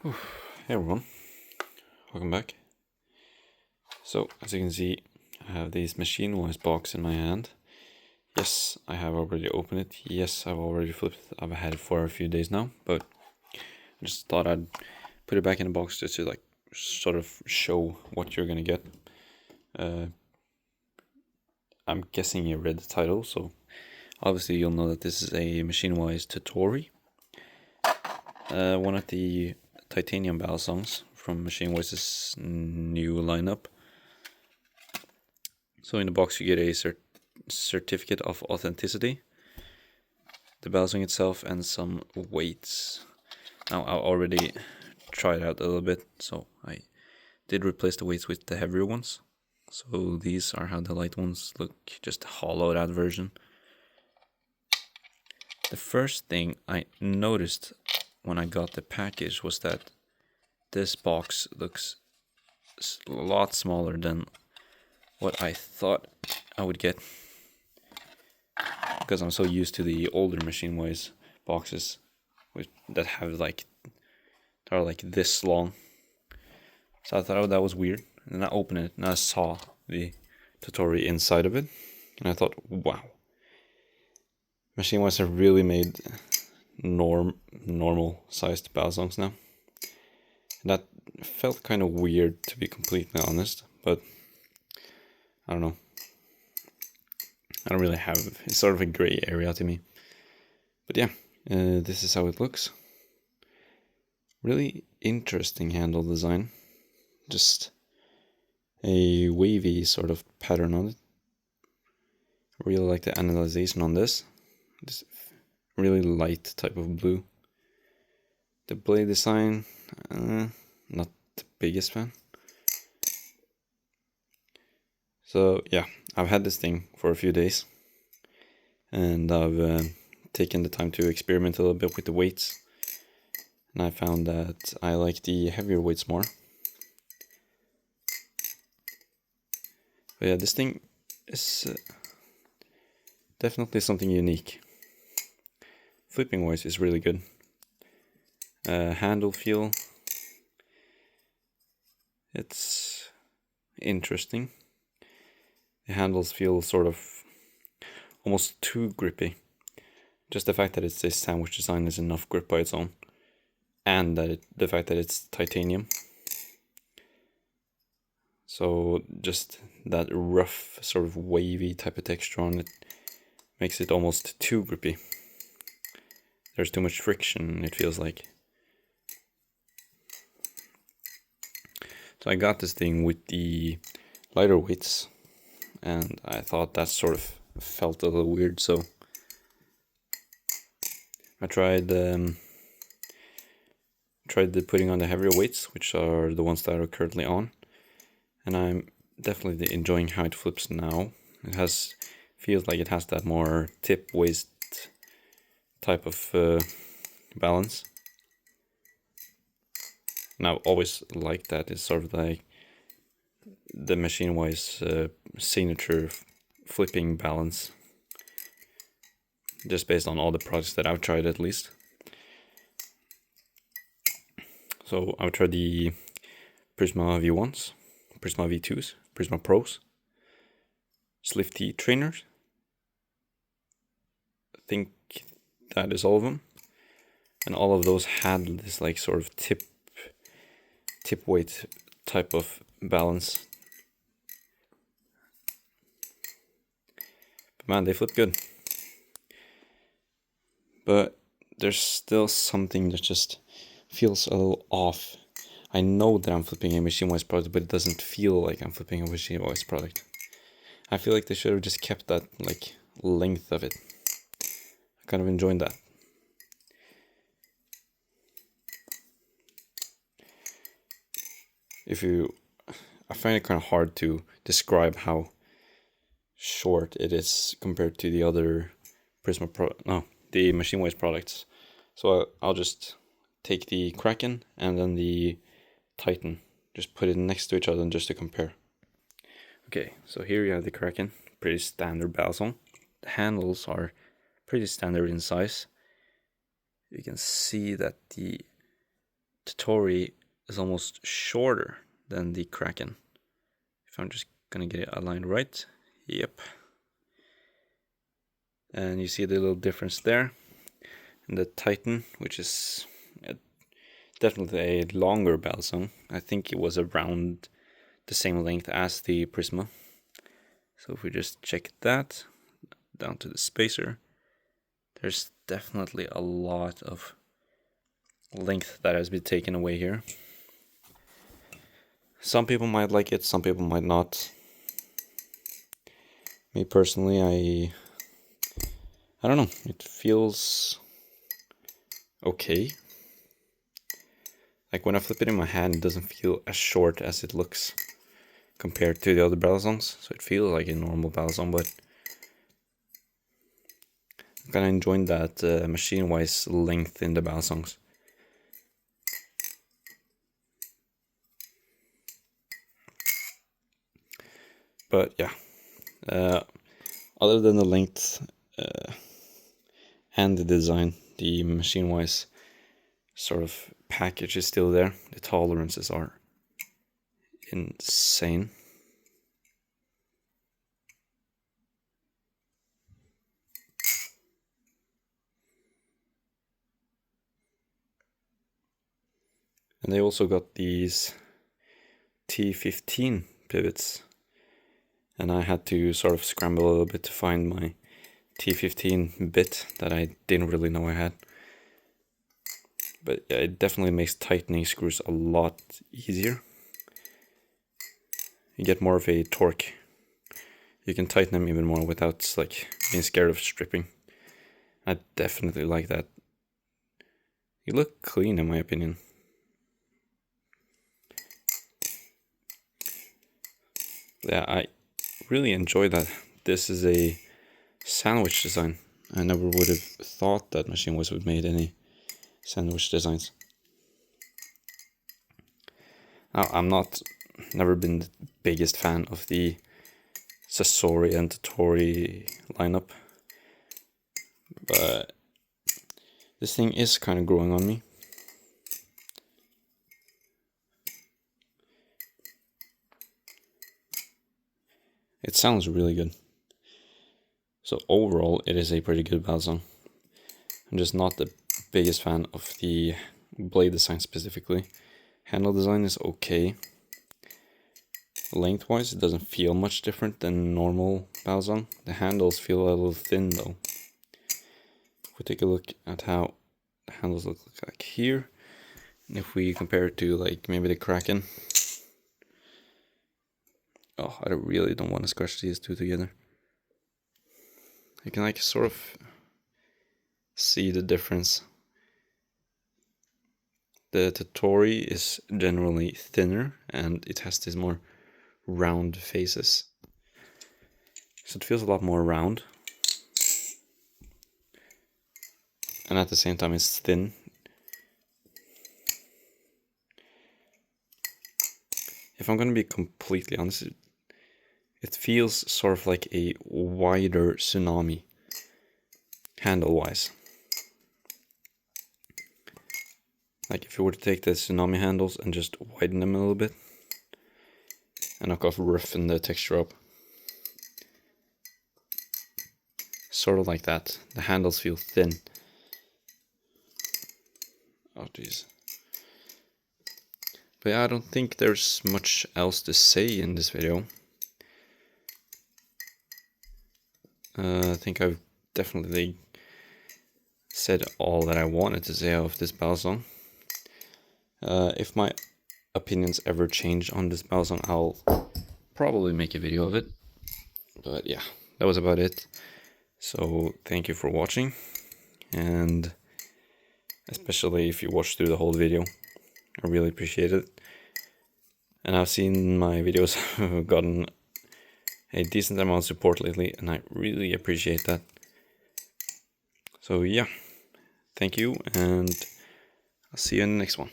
Hey everyone, welcome back. So, as you can see, I have this MachineWise box in my hand. Yes, I have already opened it. Yes, I've already flipped it. I've had it for a few days now, but I just thought I'd put it back in the box just to sort of show what you're gonna get. I'm guessing you read the title, so obviously you'll know that this is a MachineWise Tottori. One of the titanium bell songs from MachineWise's new lineup. So in the box you get a certificate of authenticity, the belsong itself, and some weights. Now I already tried out a little bit, so I did replace the weights with the heavier ones. So these are how the light ones look, just a hollowed out version. The first thing I noticed when I got the package was that this box looks a lot smaller than what I thought I would get, because I'm so used to the older MachineWise boxes that are like this long. So I thought that was weird, and I opened it and I saw the Tottori inside of it, and I thought, wow, MachineWise have really made normal sized belsongs now. And that felt kind of weird, to be completely honest, but I don't know. I don't really have, it's sort of a gray area to me. But yeah, this is how it looks. Really interesting handle design. Just a wavy sort of pattern on it. Really like the anodization on this. This really light type of blue. The blade design, not the biggest fan. So yeah, I've had this thing for a few days, and I've taken the time to experiment a little bit with the weights, and I found that I like the heavier weights more. But yeah, this thing is definitely something unique. Flipping wise is really good. Handle feel, it's interesting. The handles feel sort of almost too grippy. Just the fact that it's a sandwich design is enough grip by its own, and that the fact that it's titanium. So just that rough, sort of wavy type of texture on it makes it almost too grippy. There's too much friction, it feels like. So I got this thing with the lighter weights, and I thought that sort of felt a little weird, so I tried putting on the heavier weights, which are the ones that are currently on, and I'm definitely enjoying how it flips now. It feels like it has that more tip waist type of balance. And I've always liked that. It's sort of like the MachineWise signature flipping balance, just based on all the products that I've tried at least. So I've tried the Prisma V1s, Prisma V2s, Prisma Pros, Slift T trainers. I think that is all of them. And all of those had this like sort of tip weight type of balance. But man, they flip good. But there's still something that just feels a little off. I know that I'm flipping a MachineWise product, but it doesn't feel like I'm flipping a MachineWise product. I feel like they should have just kept that like length of it. I kind of enjoyed that. I find it kind of hard to describe how short it is compared to the other the MachineWise products. So I'll just take the Kraken and then the Titan, just put it next to each other just to compare. Okay, so here you have the Kraken, pretty standard belsong. The handles are pretty standard in size. You can see that the Tottori is almost shorter than the Kraken. If I'm just gonna get it aligned right, yep. And you see the little difference there. And the Titan, which is definitely a longer balisong. I think it was around the same length as the Prisma. So if we just check that down to the spacer, there's definitely a lot of length that has been taken away here. Some people might like it, some people might not. Me personally, I don't know, it feels okay. Like when I flip it in my hand, it doesn't feel as short as it looks compared to the other balisongs. So it feels like a normal balisong, but I'm kind of enjoying that MachineWise length in the balisongs. But yeah, other than the length and the design, the MachineWise sort of package is still there. The tolerances are insane. And they also got these T15 pivots. And I had to sort of scramble a little bit to find my T15 bit that I didn't really know I had. But yeah, it definitely makes tightening screws a lot easier. You get more of a torque. You can tighten them even more without like being scared of stripping. I definitely like that. You look clean in my opinion. Yeah, I really enjoy that this is a sandwich design. I never would have thought that MachineWise would made any sandwich designs. Now, I'm never been the biggest fan of the Tottori and Tottori lineup, but this thing is kind of growing on me. It sounds really good. So overall, it is a pretty good balisong. I'm just not the biggest fan of the blade design specifically. Handle design is okay. Lengthwise, it doesn't feel much different than normal balisong. The handles feel a little thin though. If we take a look at how the handles look like here, and if we compare it to like maybe the Kraken. Oh, I really don't want to scratch these two together. You can like sort of see the difference. The Tottori is generally thinner and it has these more round faces. So it feels a lot more round. And at the same time it's thin. If I'm gonna be completely honest, it feels sort of like a wider Tsunami handle-wise. Like if you were to take the Tsunami handles and just widen them a little bit and knock off roughen the texture up. Sort of like that. The handles feel thin. Oh jeez. But yeah, I don't think there's much else to say in this video. I think I've definitely said all that I wanted to say of this balisong. If my opinions ever change on this balisong, I'll probably make a video of it. But yeah, that was about it. So thank you for watching, and especially if you watched through the whole video, I really appreciate it. And I've seen my videos have gotten a decent amount of support lately, and I really appreciate that. So yeah, thank you, and I'll see you in the next one.